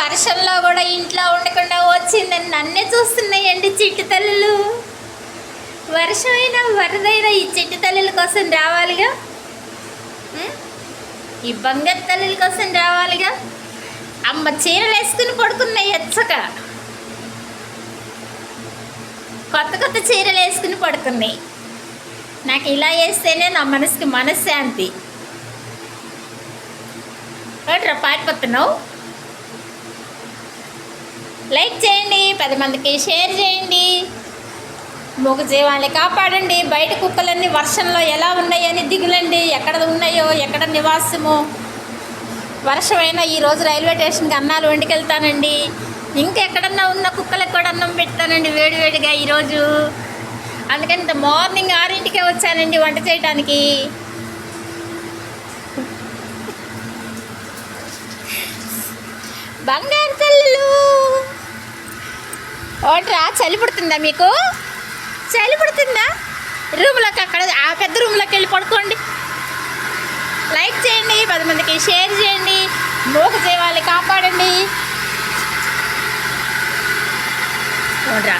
వర్షంలో కూడా ఇంట్లో ఉండకుండా వచ్చిందని నన్నే చూస్తున్నాయండి చిట్టి తల్లులు. వర్షమైనా వరదైనా ఈ చిట్టి తల్లుల కోసం రావాలిగా, ఈ బంగారు తల్లుల కోసం రావాలిగా. అమ్మ చీరలు వేసుకుని పడుకున్నాయి ఎచ్చక, కొత్త కొత్త చీరలు వేసుకుని పడుకున్నాయి. నాకు ఇలా వేస్తేనే నా మనసుకి మనశ్శాంతి. రా పారిపోతున్నావు. లైక్ చేయండి, 10 మందికి షేర్ చేయండి. మూగ జీవాన్ని కాపాడండి. బయట కుక్కలన్నీ వర్షంలో ఎలా ఉన్నాయని దిగులండి, ఎక్కడ ఉన్నాయో ఎక్కడ నివాసమో. వర్షమైనా ఈరోజు రైల్వే స్టేషన్కి అన్నాలు వండుకెళ్తానండి. ఇంకెక్కడన్నా ఉన్న కుక్కలకు కూడా అన్నం పెడతానండి వేడివేడిగా ఈరోజు. అందుకని మార్నింగ్ 6ంటికే వచ్చానండి వంట చేయడానికి. బంగారు తల్లులు ఓట్రా, చలి పుడుతుందా మీకు? చలి పుడుతుందా? రూమ్లోకి అక్కడ ఆ పెద్ద రూమ్లోకి వెళ్ళి పడుకోండి. లైక్ చేయండి, 10 మందికి షేర్ చేయండి. మూగ జీవాన్ని కాపాడండి. ఓట్రా.